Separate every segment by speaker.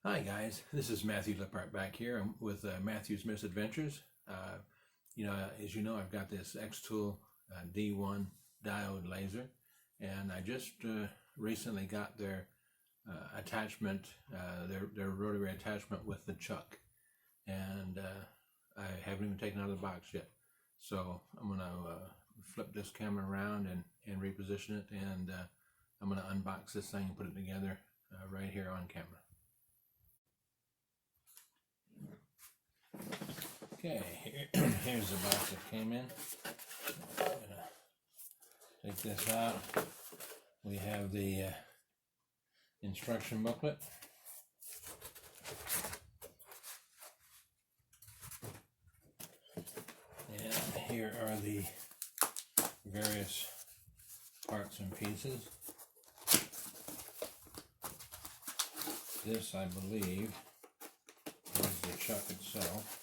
Speaker 1: Hi guys, this is Matthew Lippert back here. I'm with Matthew's Misadventures. As you know, I've got this X-Tool D1 diode laser, and I just recently got their attachment, their rotary attachment with the chuck, and I haven't even taken it out of the box yet. So I'm going to flip this camera around and reposition it, and I'm going to unbox this thing and put it together right here on camera. Okay, here's the box that came in. I'm gonna take this out. We have the instruction booklet. And here are the various parts and pieces. This, I believe, is the chuck itself.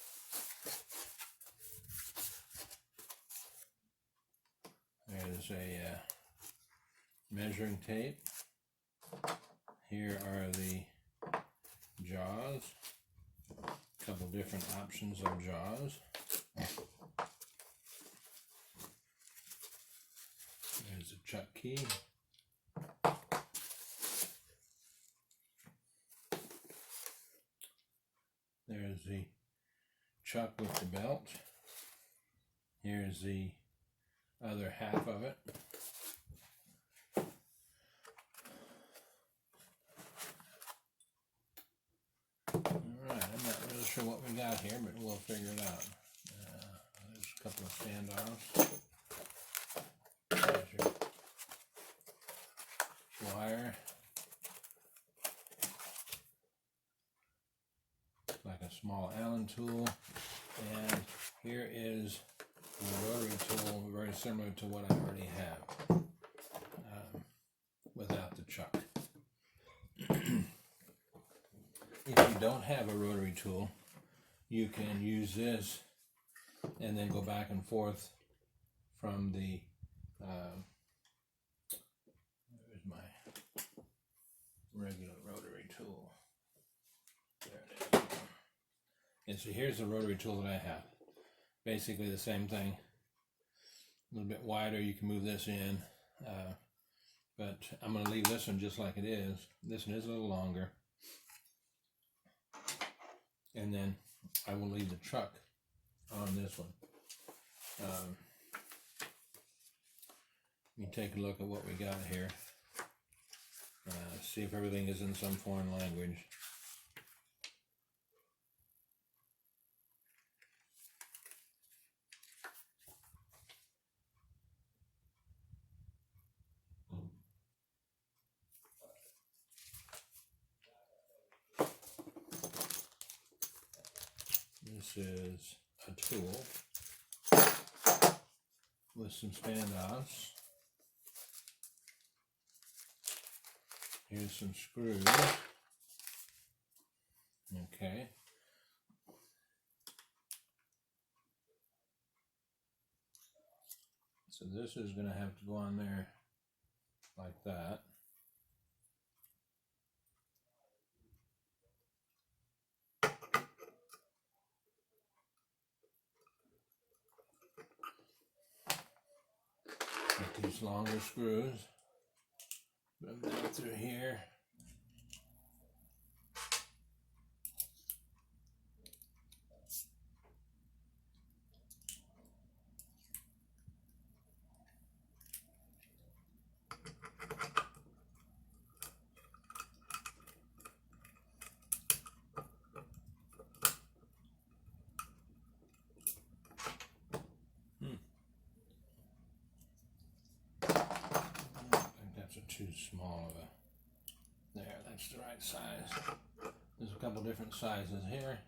Speaker 1: There's a measuring tape. Here are the jaws. A couple different options of jaws. There's a chuck key. There's the chuck with the belt. Here's the other half of it. Alright, I'm not really sure what we got here, but we'll figure it out. There's a couple of standoffs. There's your wire. Like a small Allen tool. And here is the rotary tool, very similar to what I already have, without the chuck. If you don't have a rotary tool, you can use this and then go back and forth from the, there's my regular rotary tool. There it is. And so here's the rotary tool that I have. Basically the same thing, a little bit wider. You can move this in, but I'm going to leave this one just like it is. This one is a little longer, and then I will leave the chuck on this one. You take a look at what we got here, see if everything is in some foreign language. This is a tool with some standoffs. Here's some screws. Okay. So this is going to have to go on there like that. Get these longer screws, put them down through here. Too small of a, there, that's the right size. There's a couple different sizes here.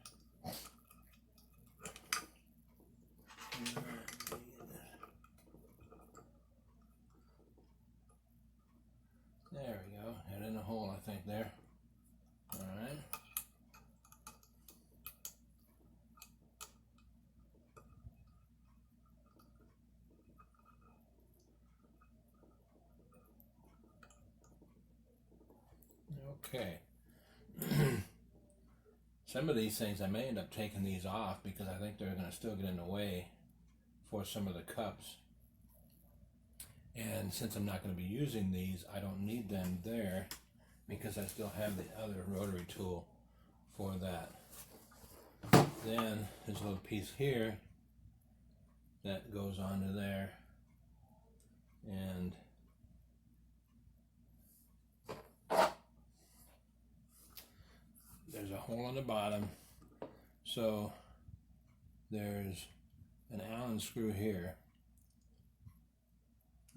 Speaker 1: There we go, head in the hole I think there. Alright. Okay. Some of these things I may end up taking these off because I think they're going to still get in the way for some of the cups. And since I'm not going to be using these, I don't need them there because I still have the other rotary tool for that. Then there's a little piece here that goes onto there, and there's a hole on the bottom, so there's an Allen screw here.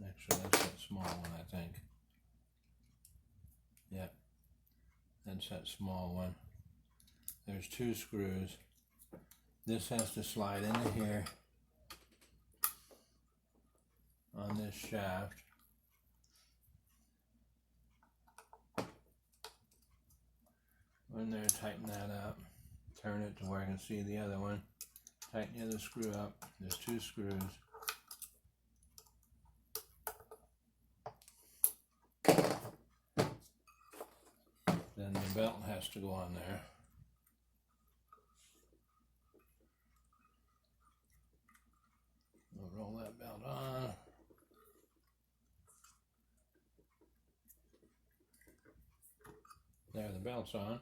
Speaker 1: Actually, that's that small one, I think. Yep, that's that small one. There's 2 screws. This has to slide into here on this shaft. When there, tighten that up. Turn it to where I can see the other one. Tighten the other screw up. There's 2 screws. Then the belt has to go on there. We'll roll that belt on. There, the belt's on.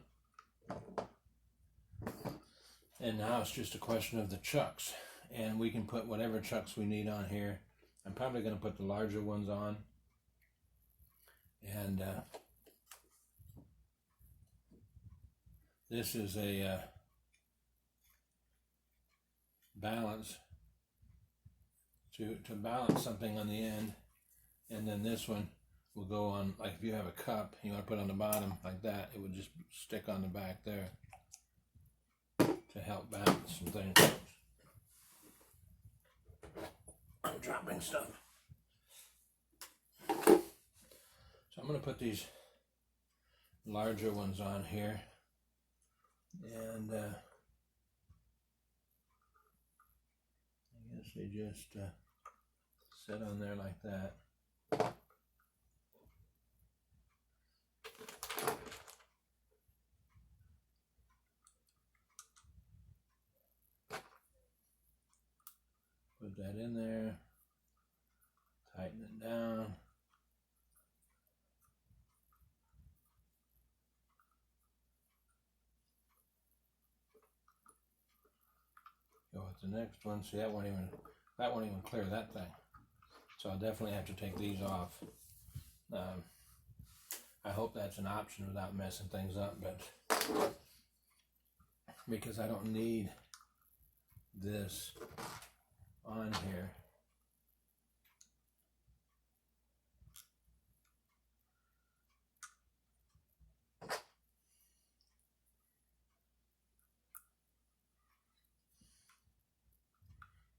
Speaker 1: And now it's just a question of the chucks. And we can put whatever chucks we need on here. I'm probably going to put the larger ones on. And this is a balance to balance something on the end, and then this one will go on, like if you have a cup you want to put on the bottom like that, it would just stick on the back there to help balance some things. I'm dropping stuff. So I'm going to put these larger ones on here, and I guess they just sit on there like that. Put that in there, tighten it down. Go with the next one. See, that won't even clear that thing. So I'll definitely have to take these off. I hope that's an option without messing things up, but because I don't need this on here.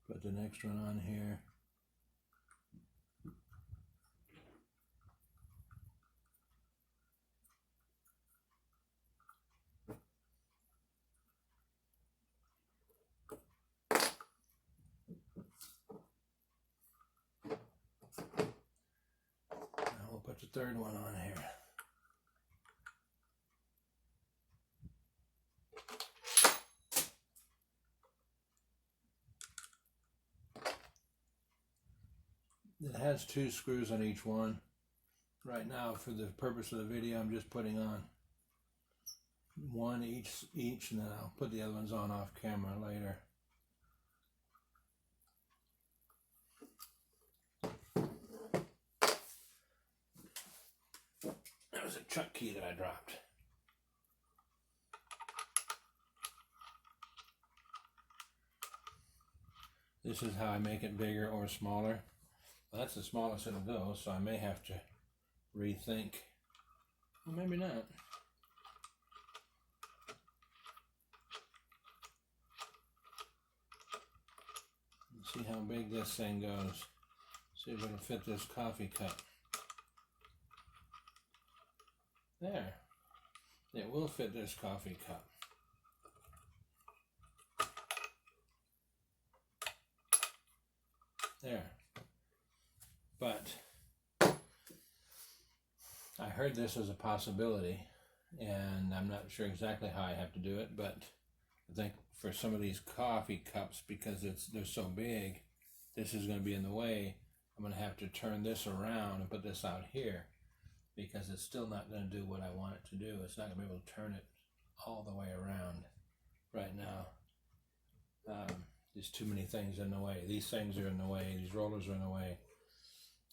Speaker 1: Put the next one on here. Now we'll put the third one on here. It has 2 screws on each one. Right now, for the purpose of the video, I'm just putting on one each, and then I'll put the other ones on off camera later. That was a chuck key that I dropped. This is how I make it bigger or smaller. Well, that's the smallest it'll go, so I may have to rethink. Well, maybe not. Let's see how big this thing goes. See if it'll fit this coffee cup. There. It will fit this coffee cup. There. But I heard this was a possibility, and I'm not sure exactly how I have to do it, but I think for some of these coffee cups, because they're so big, this is going to be in the way. I'm going to have to turn this around and put this out here, because it's still not going to do what I want it to do. It's not going to be able to turn it all the way around right now. There's too many things in the way. These things are in the way. These rollers are in the way.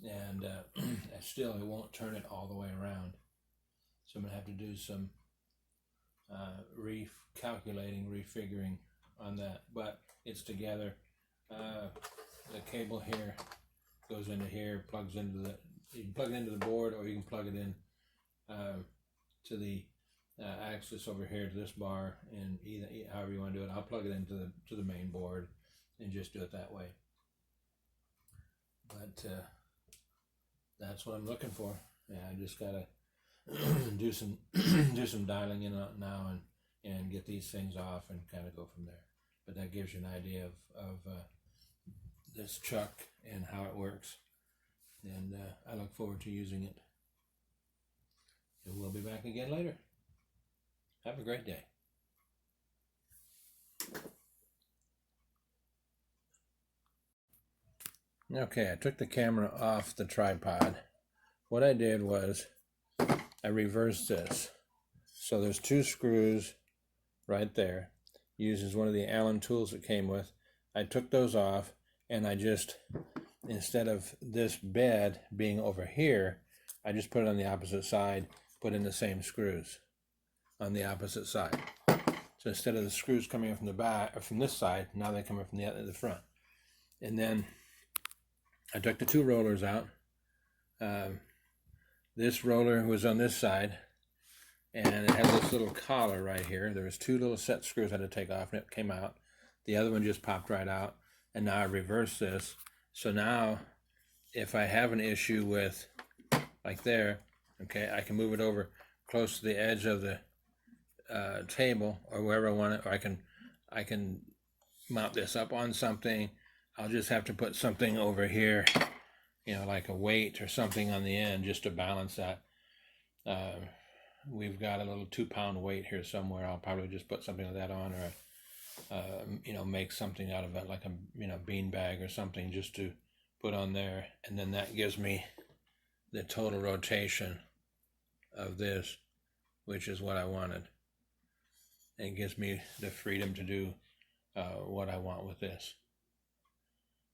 Speaker 1: And still, it won't turn it all the way around. So I'm going to have to do some recalculating, refiguring on that. But it's together. The cable here goes into here, plugs into the, you can plug it into the board, or you can plug it in to the axis over here to this bar, and either however you want to do it. I'll plug it into the main board and just do it that way. But that's what I'm looking for. Yeah, I just gotta do some dialing in now and get these things off and kind of go from there. But that gives you an idea of this chuck and how it works, and I look forward to using it. And we'll be back again later. Have a great day. Okay, I took the camera off the tripod. What I did was I reversed this. So there's 2 screws right there. Uses one of the Allen tools that came with. I took those off, and I just, instead of this bed being over here, I just put it on the opposite side, put in the same screws on the opposite side. So instead of the screws coming in from the back, or from this side, now they come in from the front. And then I took the 2 rollers out. This roller was on this side, and it had this little collar right here. There was 2 little set screws I had to take off, and it came out. The other one just popped right out, and now I reversed this. So now, if I have an issue with, like there, okay, I can move it over close to the edge of the table or wherever I want it, or I can mount this up on something. I'll just have to put something over here, you know, like a weight or something on the end just to balance that. We've got a little 2-pound weight here somewhere. I'll probably just put something like that on, or you know, make something out of it, like a, you know, bean bag or something, just to put on there. And then that gives me the total rotation of this, which is what I wanted. It gives me the freedom to do what I want with this.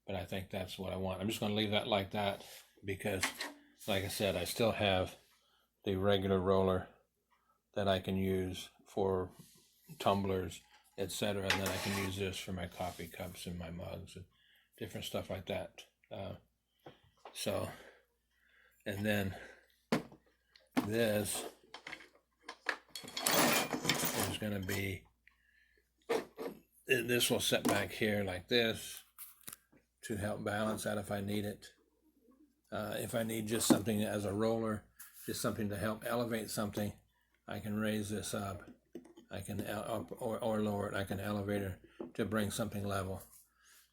Speaker 1: But I think that's what I want. I'm just going to leave that like that, because, like I said, I still have the regular roller that I can use for tumblers, etc. And then I can use this for my coffee cups and my mugs and different stuff like that. And then this is going to be, this will set back here like this to help balance that if I need it. If I need just something as a roller, just something to help elevate something, I can raise this up. I can up or lower it. I can elevate it to bring something level.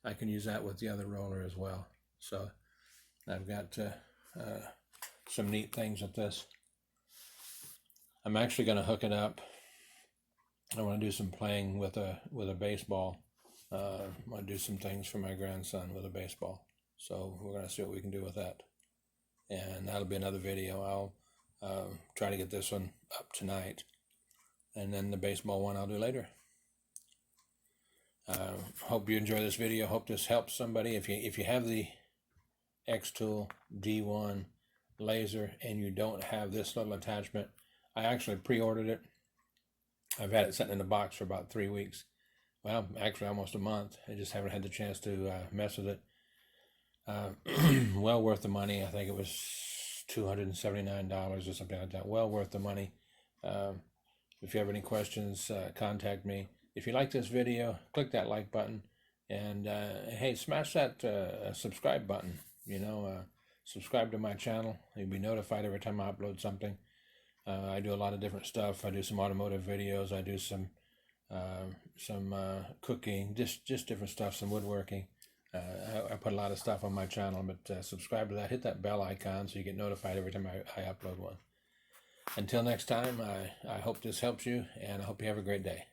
Speaker 1: I can use that with the other roller as well. So I've got some neat things with this. I'm actually going to hook it up. I want to do some playing with a baseball. I want to do some things for my grandson with a baseball. So we're going to see what we can do with that. And that'll be another video. I'll try to get this one up tonight. And then the baseball one I'll do later. Hope you enjoy this video. Hope this helps somebody. If you have the X-Tool D1 laser and you don't have this little attachment, I actually pre-ordered it. I've had it sitting in the box for about 3 weeks. Well, actually almost a month. I just haven't had the chance to mess with it. Well worth the money. I think it was $279 or something like that. Well worth the money. If you have any questions, contact me. If you like this video, click that like button, and hey, smash that subscribe button. You know, subscribe to my channel. You'll be notified every time I upload something. I do a lot of different stuff. I do some automotive videos. I do some cooking, just different stuff, some woodworking. I put a lot of stuff on my channel, but subscribe to that. Hit that bell icon so you get notified every time I upload one. Until next time, I hope this helps you, and I hope you have a great day.